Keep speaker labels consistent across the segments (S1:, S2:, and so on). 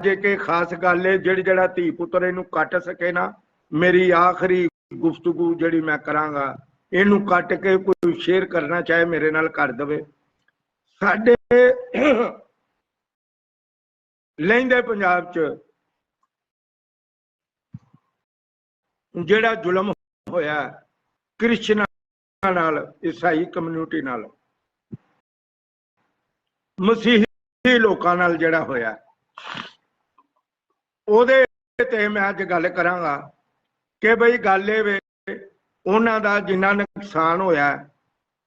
S1: के खास गल है जिहड़ा धी पुत्र इनू कट सके ना, मेरी आखिरी गुफ्तगू जिहड़ी मैं करांगा, इनू कट के कोई शेयर करना चाहे मेरे नाल कर दवे। साडे लहिंदे पंजाब च जिहड़ा जुल्म होया क्रिश्चियनां नाल, ईसाई कम्यूनिटी नाल, मसीही लोकां नाल जिहड़ा होया, ओहदे ते मैं अज गल करांगा कि बई गल ये वे उन्हां दा जिन्ना नुकसान होया,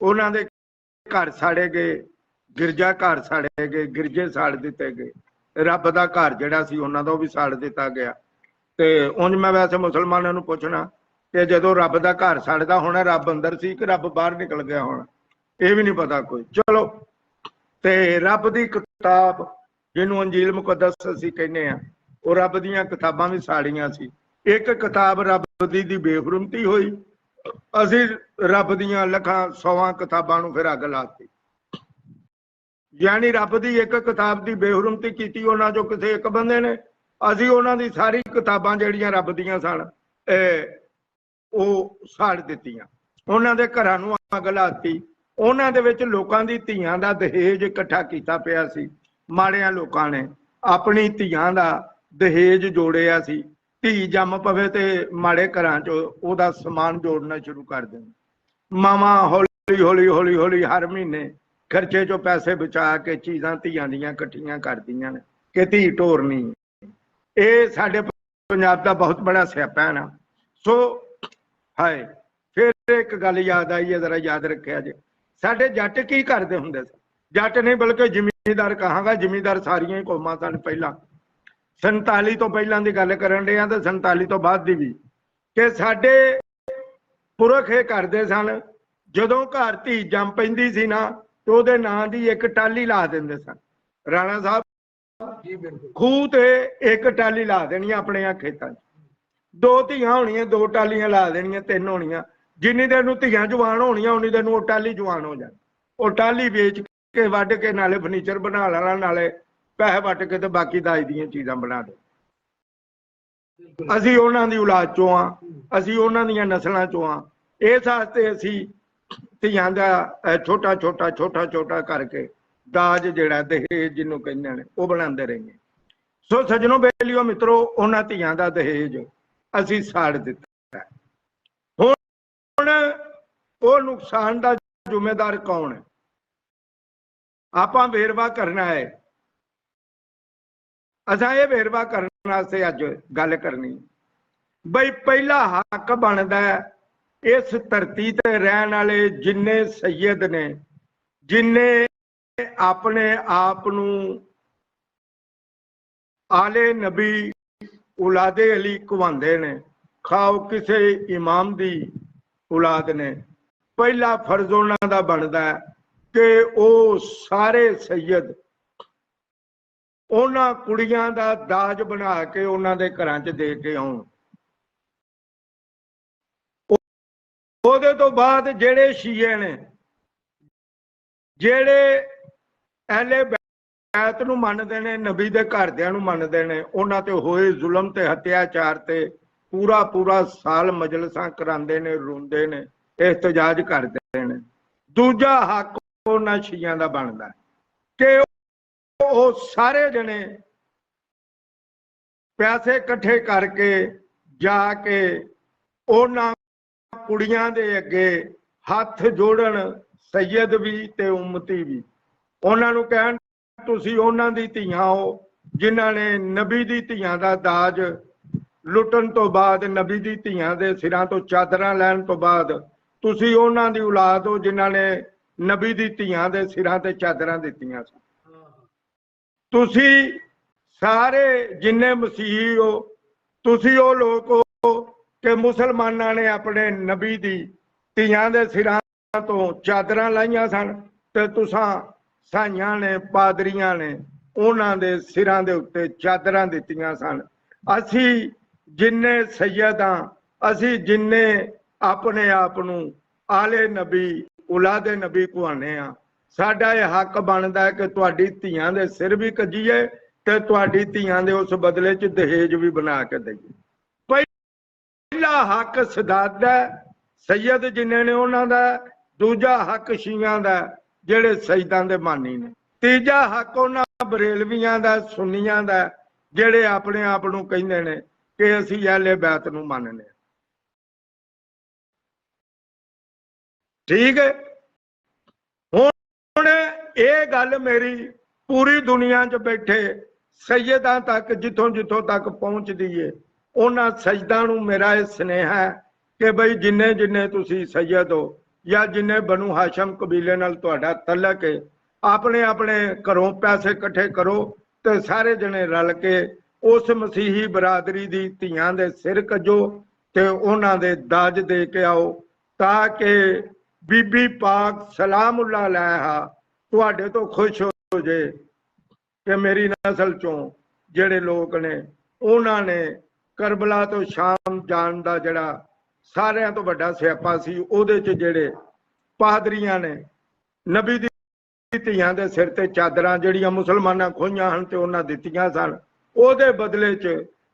S1: उन्हां दे घर साड़े गए, गिरजा घर साड़े गए, गिरजे साड़ दिते गए, रब दा घर जिहड़ा सी उन्हां दा ओह भी साड़ दिता गया। ते उंज मैं वैसे मुसलमानों नूं पुछना कि जदों रब दा घर सड़दा होना, रब अंदर सी कि रब बाहर निकल गया होना, यह भी नहीं पता कोई। चलो, ते रब दी किताब जिन्हों अंजील मुकद्दस असीं कहने आ, वो रब दीयां किताबां भी साड़ियां सी। एक किताब रब दी बेहुरमती होई, असीं रब दीयां लखां सौवां किताबां नूं फिर अग लाती। यानी रब दी एक किताब दी बेहुरमती कीती उन्हां चों किसी एक बंदे ने, असीं उन्हां दी सारी किताबां जिहड़ियां रब दीयां सन ਉਹ ਸਾੜ ਦਿੱਤੀਆਂ, ਉਹਨਾਂ ਦੇ ਘਰਾਂ ਨੂੰ ਅੱਗ ਲਾਤੀ। ਉਹਨਾਂ ਦੇ ਵਿੱਚ ਲੋਕਾਂ ਦੀ ਧੀਆਂ ਦਾ ਦਹੇਜ ਇਕੱਠਾ ਕੀਤਾ ਪਿਆ ਸੀ। ਮਾੜਿਆਂ ਲੋਕਾਂ ਨੇ ਆਪਣੀ ਧੀਆਂ ਦਾ ਦਹੇਜ ਜੋੜਿਆ ਸੀ। ਧੀ ਜੰਮ ਪਵੇ ਤੇ ਮਾੜੇ ਘਰਾਂ 'ਚ ਉਹਦਾ ਸਮਾਨ ਜੋੜਨਾ ਸ਼ੁਰੂ ਕਰ ਦੇਣ। ਮਾਵਾਂ ਹੌਲੀ ਹੌਲੀ ਹੌਲੀ ਹੌਲੀ ਹਰ ਮਹੀਨੇ ਖਰਚੇ 'ਚੋਂ ਪੈਸੇ ਬਚਾ ਕੇ ਚੀਜ਼ਾਂ ਧੀਆਂ ਦੀਆਂ ਇਕੱਠੀਆਂ ਕਰਦੀਆਂ ਨੇ ਕਿ ਧੀ ਢੋਰਨੀ। ਇਹ ਸਾਡੇ ਪੰਜਾਬ ਦਾ ਬਹੁਤ ਬੜਾ ਸਿਆਪਾ ਹੈ ਨਾ। ਸੋ हाय, फिर एक गल याद आई है, जरा याद रखिया जे, साडे जट की करते हुंदे सन। जट नहीं बल्कि जिमीदार कहांगा, जिमीदार सारियां ही कौमां सन। पहला 47 तो पहलां दी गल करन डे आ ते 47 तो बाद दी भी, कि साडे पुरख ये करदे सन, जदों घर धी जम पैंदी सी ना ते ओहदे नां दी एक टाली ला दिंदे सन। राणा साहब खूह ते एक टाली ला देनी अपने खेतां 'ਚ, दो धियां होनियां, दो टालियां ला देनियां, तीन होनियां। जिन्नी देर नूं धियां जवान होनियां उन्नी देर नूं ओह टाली जवान हो जाए। ओह टाली बेच के वढ के नाले फर्नीचर बना लेना, नाले पैसे वट के ते बाकी दाज दीयां चीज़ां बना दे। असीं उन्हां दी औलाद चों आ, असीं उन्हां दीयां नस्लां चों आ। इस वास्ते असीं धियां दा छोटा छोटा छोटा छोटा करके दाज जिहड़ा दहेज जिन्नूं कहंदे ने ओह बनांदे रहिए। सो सज्जनों बेलियो मित्रो, उन्हां धियां दा दहेज असीं साड़ दिता। हुण ओह नुकसान दा जिम्मेदार कौन है? आपां वेरवा करना है। असां ये वेरवा करने वास्ते अज गल करनी बई पहला हक बनदा है इस धरती ते रहन वाले जिन्ने सैयद ने, जिन्ने अपने आप नूं आले नबी औलादे अली कहवांदे ने, खाओ किसे इमाम दी औलाद ने, पहला फर्ज उन्हां दा बनदा है कि वो सारे सैयद उन्हां कुड़ियां दा दाज बना के उन्हां दे घरां च दे के आउण। ओहदे तो बाद जेड़े शीए ने, जेड़े अहले बैत नूं मनदे ने, नबी दे घरदिआं नूं मनदे ने, उन्हां ते होए जुल्म ते हत्याचार ते पूरा पूरा साल मजलिसां करांदे ने, रोंदे ने, एहतजाज करदे ने। दूजा हक उन्हां शीआं दा बनदा कि वो सारे जने पैसे इकट्ठे करके जाके उन्हां कुड़ियां दे अगे हथ जोड़न, सैयद भी ते उम्मती भी, उन्हां नूं कहण तुसीं उन्हां दी धीआं हो जिन्हां ने नबी दी धीआं दा दाज लुटन तो बाद, नबी दी धीआं दे सिरां तो चादरां लैण तो बाद तुसीं उन्हां दी औलाद हो जिन्हां ने नबी दी धीआं दे सिरां ते चादरां दित्तियां सी। तुसीं सारे जिन्ने मसीही हो, तुसीं ओ लोग हो कि मुसलमानां ने अपने नबी दी धीआं दे सिरां तो चादरां लाइयां सन ते तुसां साइयां ने, पादरियां ने उन्हां दे सिरां दे उत्ते चादरां दित्तियां सन। असीं जिन्ने सैयद हां, असीं जिन्ने अपने आप नूं आले नबी औलादे नबी कहवाने आ, साडा यह हक बनदा है कि तुहाडी धीआं दे सिर भी कजीए ਤੇ ਤੁਹਾਡੀ ਧੀਆਂ ਦੇ ਉਸ ਬਦਲੇ 'ਚ ਦਹੇਜ ਵੀ ਬਣਾ ਕੇ ਦਈਏ। ਪਹਿਲਾ ਹੱਕ ਸਦਾਦ ਦਾ ਸੈयद ਜਿੰਨੇ ਨੇ ਉਹਨਾਂ ਦਾ, ਦੂਜਾ ਹੱਕ ਸ਼ੀਆਂ ਦਾ ਜਿਹੜੇ ਸਜਦਾਂ ਦੇ ਮਾਨੀ ਨੇ, ਤੀਜਾ ਹੱਕ ਉਹਨਾਂ ਬਰੇਲਵੀਆਂ ਦਾ, ਸੁन्नियां ਦਾ ਜਿਹੜੇ ਆਪਣੇ ਆਪ ਨੂੰ ਕਹਿੰਦੇ ਨੇ ਕਿ ਅਸੀਂ ਅਹਿਲੇ ਬੈਤ ਨੂੰ ਮੰਨਦੇ। ठीक है, हुण ये गल मेरी पूरी दुनिया च बैठे सैयदां तक जिथों जिथों तक पहुंचदी है, उन्हां सैयदां नूं मेरा यह स्नेहा है कि बई जिन्ने जिन्ने तुसी सैयद हो या जिन्ने बनु हाशम कबीले नाल तुहाडा तलक है, अपने अपने घरों पैसे इकट्ठे करो ते सारे जने रल के उस मसीही बरादरी दी धीआं दे सिर कजो ते उन्हां दे दाज दे के आओ, ताकि बीबी पाक सलामुल्लाह अलैहा तुहाडे तो खुश हो जे कि मेरी नस्ल चों जेड़े लोग ने उन्होंने करबला तो शाम जान दा जड़ा सारियां तो बड़ा स्यापा सी, उहदे च जेड़े पादरियां ने नबी दी धीआं दे सिर ते चादरां जड़ियां मुसलमानां खोईयां हन ते उन्हां दित्तियां सन, उहदे बदले च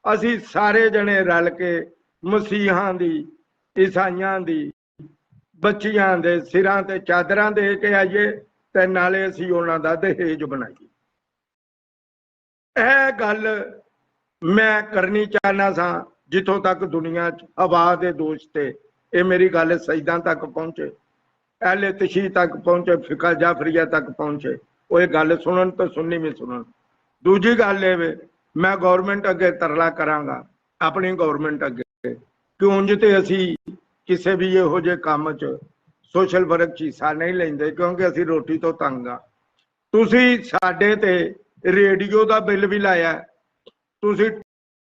S1: असी सारे जने रल के मसीहां दी, ईसाइयां दी बच्चियां दे सिरां ते चादरां दे के आइए ते नाले असी उन्हां दा दहेज बनाइए। यह गल मैं करनी चाहना सा जिथों तक दुनिया हवा दे दोष ते ये मेरी गल सजदां तक पहुंचे, अहले तशी तक पहुंचे, फिका जाफरिया तक पहुंचे, वो ये गल सुनन तो सुननी भी सुनन। दूजी गल ये मैं गौरमेंट अगे तरला करांगा, अपनी गौरमेंट अगे कि उंज ते असी किसी भी इहो जे काम च सोशल वर्क च हिस्सा नहीं लेंदे, क्योंकि असी रोटी तो तंग आ। तुसी साडे ते रेडियो का बिल भी लाया, तुसी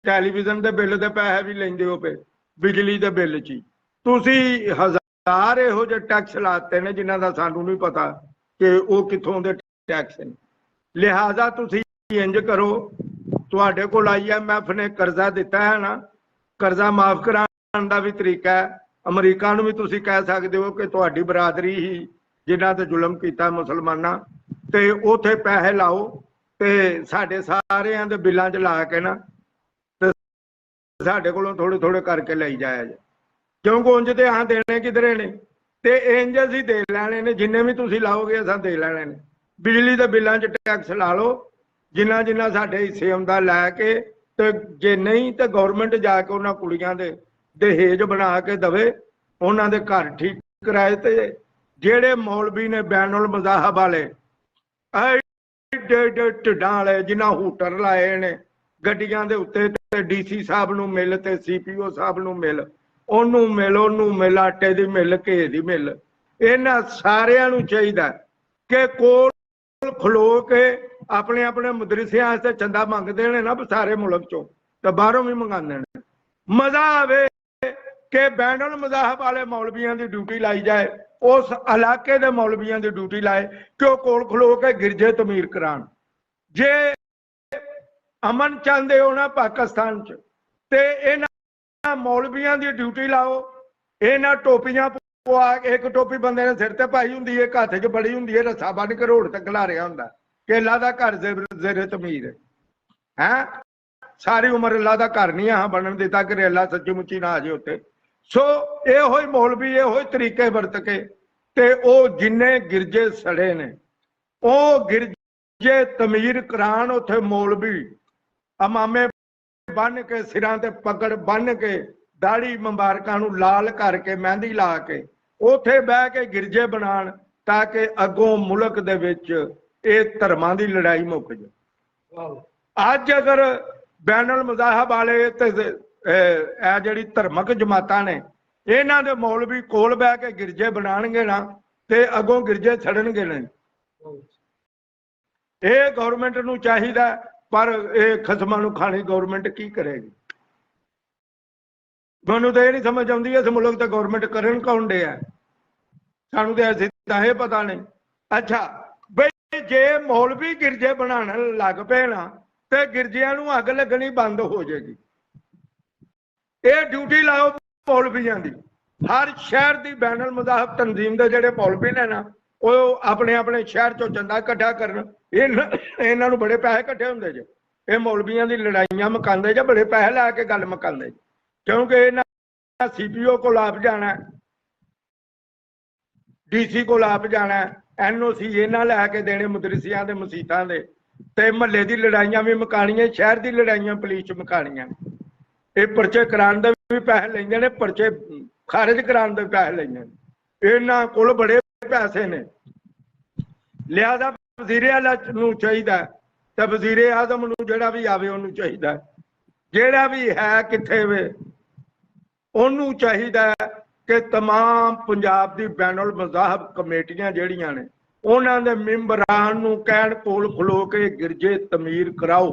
S1: टैलीविजन के बिल के पैसे भी लेंदे हो पे, बिजली के बिल च तुसी हजार इहो जे टैक्स लाते ने जिन्हां दा सानू नहीं पता कि वो कित्थों दे टैक्स ने। लिहाजा तुसी इंज करो, तुहाडे कोल IMF ने कर्जा दिता है ना, कर्जा माफ कराने का भी तरीका है। अमरीका नूं भी तुसीं कह सकते हो कि तुहाडी बरादरी ही जिन्हां ते जुलम कीता मुसलमानां ते उत्थे पैसे लाओ ते साडे सारियां दे बिलां च ला के ना ते साडे कोलों थोड़े थोड़े करके लई जाया जाए, क्योंकि उंज ते अहां देने किधरे ने ते इंज असीं दे लैणे ने, जिन्ने भी तुसीं लाओगे असां दे लैणे ने। बिजली दे बिलां च टैक्स ला लो जिन्ना जिन्ना साडे हिस्से आउंदा लैके, ते जे नहीं तो गौरमेंट जाके उन्हां कुड़ियां दे दहेज बना के दवे, उन्हां दे घर ठीक कराए। ते जेड़े मौलवी ने बैनुल मज़ाहब वाले ढिड्डां वाले जिन्हां हूटर लाए ने गड्डियां दे उत्ते, ते DC साहब नूं मिल ते CPO साहब नूं मिल, ओनू मिल ओनू मिल, आटे दी मिल घे दी मिल, इन्हां सारियां नूं चाहीदा कि कोल खलो के अपने अपने मदरसियां वास्ते चंदा मंगदे ने ना सारे मुल्क चों, ते बाहरों भी मंगांदे ने। मजा आवे कि बैनुल मज़ाहब वाले मौलवियां की ड्यूटी लाई जाए, उस इलाके के मौलवियां की ड्यूटी लाए कि वह कोल खलो के गिरजे तमीर करान। जे अमन चाहते हो ना पाकिस्तान च, ते इन्हां मौलवियां की ड्यूटी लाओ, इन्हां टोपियां पवा, एक टोपी बंदे ने सिर ते पाई हुंदी है, एक हत्थ च बड़ी हुंदी है, रस्सा बन के रोड ते खलारिया हुंदा कि अल्लाह दा घर ज़ेरे तमीर है। सारी उम्र अल्लाह का घर नहीं अहां बनन दिता कि अल्लाह सच्ची मुच्ची ना आ जाए उत्ते। सो इहो ही मौलवी इहो ही तरीके वरत के ते ओ जिन्ने गिरजे सड़े ने ओ गिरजे तमीर करान। उत्थे मौलवी अमामे बन के सिरां ते पगड़ बन के दाढ़ी मुबारकां नूं लाल करके मेहंदी ला के उत्थे बह के गिरजे बनान, ताकि अगों मुल्क दे विच इह धर्मां दी लड़ाई मुक जाए। अज अगर बैनुल मज़ाहब वाले ते जिहड़ी धर्मक जमातां ने इन्हां दे मौलवी कोल बह के गिरजे बनाणगे ना ते अगों गिरजे सड़नगे नहीं। ये गौरमेंट नूं चाहीदा, पर ये खसमां नूं खाणी गौरमेंट की करेगी? मैनूं तो ये नहीं समझ आउंदी इस मुल्क ते गौरमेंट करन कौन डे है, सानूं ते ऐसी तां ये पता नहीं। अच्छा बई जे मौलवी गिरजे बनाण लग पे ना ते गिरजियां नूं अग लगनी बंद हो जाएगी। ये ड्यूटी लाओ मौलवियां दी, हर शहर की बैनुल मज़ाहब तंजीम के जोड़े मौलवी ने ना वो अपने अपने शहर चो चंदा इकट्ठा करन, इन्हां नूं बड़े पैसे इकट्ठे हुंदे जे, ये मौलवियां दी लड़ाइयां मुकांदे जां बड़े पैसे ला के गल मुकांदे, क्योंकि इन्हां CPO को आप जाना, DC को आप जाना, NOC इन्हां लैके देने मदरसियां दे मसीतां दे, ते महल्ले दी लड़ाइयां भी मुकाणियां, शहर दी लड़ाइयां पुलिस च मुकाणियां। ये परचे कराने दे भी पैसे लैंदे ने, परचे खारिज कराने दे पैसे लैंदे ने, इन्हां कोल बड़े पैसे ने। लिहाजा वजीरे आला नूं चाहीदा ते वजीरे आजम नूं जिहड़ा भी आवे उहनूं चाहीदा, जिहड़ा भी है किथे वे उहनूं चाहीदा कि तमाम पंजाब दी बैनुल मज़ाहब कमेटियां जिहड़ियां ने उन्हां दे मैंबरान नूं कहण कोल खलो के गिरजे तमीर कराओ,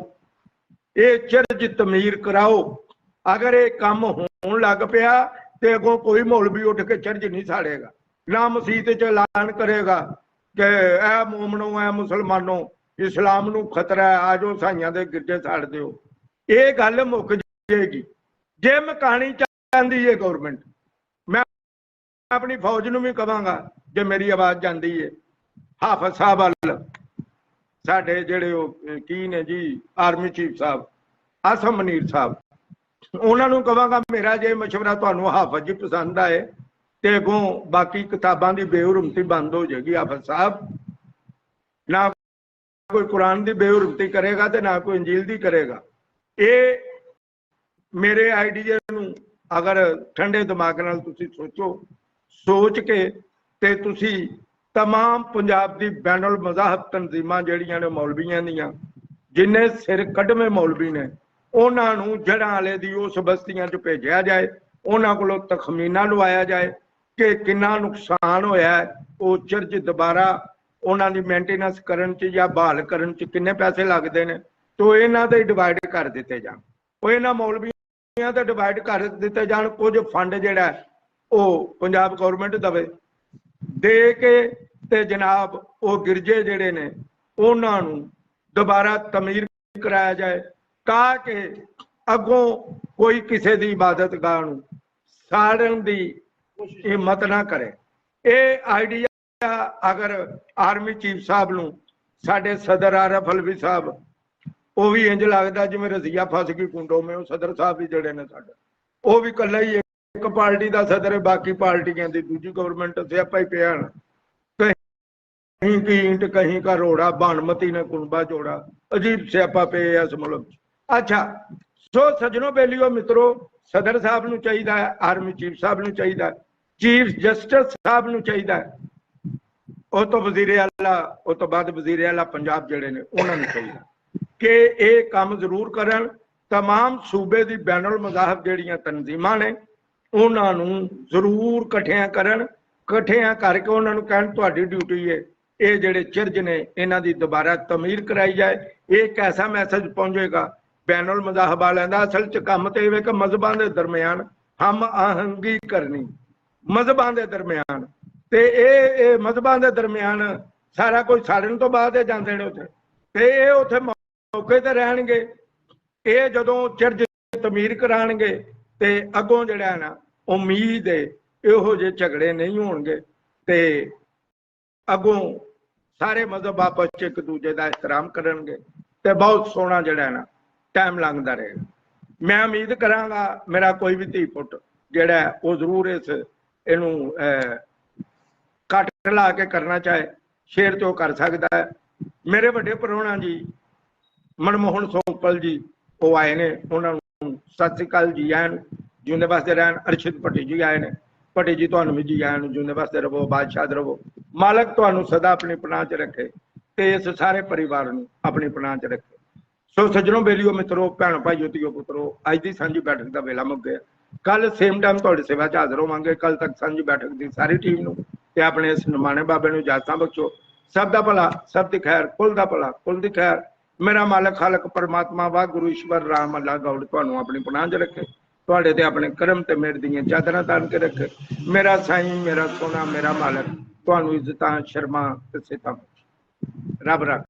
S1: ये चर्च तमीर कराओ। अगर ये काम होण लग पिया ते अगों कोई मौलवी उठ के चर्च नहीं साड़ेगा, ना मसीत च ऐलान करेगा कि ऐ मोमनो ऐ मुसलमानों इस्लाम नूं खतरा है, आ जाओ साइयां दे गिरजे साड़ दिओ। ये गल मुक जाएगी जे मकानी चाहती है गौरमेंट। मैं अपनी फौज नूं भी कहांगा जे मेरी आवाज़ जाती है, हाफिज साहब वाल साडे जिहड़े की ने जी आर्मी चीफ साहब आसम मनीर साहब, उन्होंने कहांगा मेरा जे मशवरा तुहानूं हाफिज जी पसंद आए तो अगों बाकी किताबां की बेहुरमती बंद हो जाएगी। हाफिज साहब ना कोई कुरान की बेहुरमती करेगा तो ना कोई इंजील की करेगा। ये मेरे आइडिया नूं अगर ठंडे दिमाग नाल तुसीं सोचो, सोच के ते तुसीं तमाम पंजाब की बैनुल मज़ाहब तंजीमां जिहड़ियां ने मौलवियां दीयां, जिन्ने सिर कढ़वे मौलवी ने, उन्हां नूं जड़ां वाले दी उस बस्तियां च भेजिया जाए, उन्हां कोलों तखमीना लवाया जाए कि कितना नुकसान होया है, वो चर्च दोबारा उन्हां दी मेंटेनेंस करन च या बहाल करन च किन्ने पैसे लगदे ने, तो इन्हां दे डिवाइड कर दिते जाण, वो इन्हां मौलवियां ते डिवाइड कर दिते जाण। कुछ फंड जिहड़ा वो पंजाब गौरमेंट दवे, दे के ते जनाब वो गिरजे जिहड़े ने उन्हां नूं दोबारा तमीर कराया जाए, ताकि अगों कोई किसी की इबादत गाह नूं साड़न दी हिम्मत ना करे। ये आइडिया अगर आर्मी चीफ साहब नूं साडे सदर आरफ अलवी साहब, वो भी इंज लगदा जिवें रजिया फस गई कुंडों में, वो सदर साहब भी जड़े ने साडे, वो भी कल्ला ही एक पार्टी का सदर है, बाकी पार्टियां दी दूजी गवर्नमेंट स्यापा ही पिया, कहीं की ईंट कहीं का रोड़ा, बानमती ने कुंबा जोड़ा, अजीब स्यापा पे इस मुल्क। अच्छा सो सजनों बेलियो मित्रों, सदर साहब नूं चाहीदा है, आर्मी चीफ साहब नूं चाहीदा है, चीफ जस्टिस साहब नूं चाहीदा है, उस तो वजीरे आला, उस तो बाद वजीरे आला पंजाब जिहड़े ने उन्हां नूं चाहीदा कि ये काम जरूर करन। तमाम सूबे दी बैनुल मज़ाहब जिहड़ियां तंजीमां ने उन्हां नूं जरूर इकट्ठियां करन, इकट्ठियां करके उन्हां नूं कहण तुहाडी ड्यूटी है ये जिहड़े चिरज ने इन्हां दी दोबारा तमीर कराई जाए। एक ऐसा मैसेज पहुंचेगा बैनुल मज़ाहब वालियां दा, असल च काम ते इह कि मज़हबां दे दरमियान हम आहंगी करनी, मज़हबां दे दरमियान ते ये मज़हबां दे दरमियान सारा कुछ साड़न तो बाद जांदे ने उत्थे, ते ये उत्थे मौके ते रहणगे। ये जदों चर्च तमीर कराणगे ते अगों जिहड़ा है ना उम्मीद है इहो जे झगड़े नहीं होणगे ते अगों सारे मज़हब आपस च एक दूजे का एहतराम करनगे ते बहुत सोहना जिहड़ा है ना टाइम लंघदा रहेगा। मैं उम्मीद करांगा मेरा कोई भी धी पुट जिहड़ा है वो जरूर इस इहनूं कट ला के करना चाहे, शेयर तो कर सकता है। मेरे वड्डे परौणा जी मनमोहन सोपल जी वो आए ने, उन्होंने सत श्री अकाल जी आए जिंदे वास्ते रहन। अरशद भट्टी जी आए ने, भट्टी जी तुहानूं भी जी आए जिंदे वास्ते रवो, बादशाह रवो, मालक तुहानूं सदा अपनी पनाह च रखे ते इस सारे परिवार नूं अपनी पनाह च रखे। सो सज्जनों बेलियो मित्रों, भैन भाईओ धीओ पुत्रो, अज की सांझी बैठक का वेला मुक गया। कल सेम टाइम तुहाडी सेवा च हाज़र होवांगे। कल तक सांझी बैठक की सारी टीम नूं ते अपने इस निमाणे बाबे नूं इजाजतां बख्शो। सब दा भला, सब दी खैर, कुल दा भला, कुल दी खैर। मेरा मालक खालक परमात्मा वाहगुरू ईश्वर राम अल्लाह गौड़ तुहानूं अपनी पनाह च रखे, तुहाडे ते अपने करम ते मेहर दीआं चादरां तान के रखे। मेरा साईं, मेरा सोना, मेरा मालक तुहानूं इज्जतां, शर्मा ते सिफतां रब रख।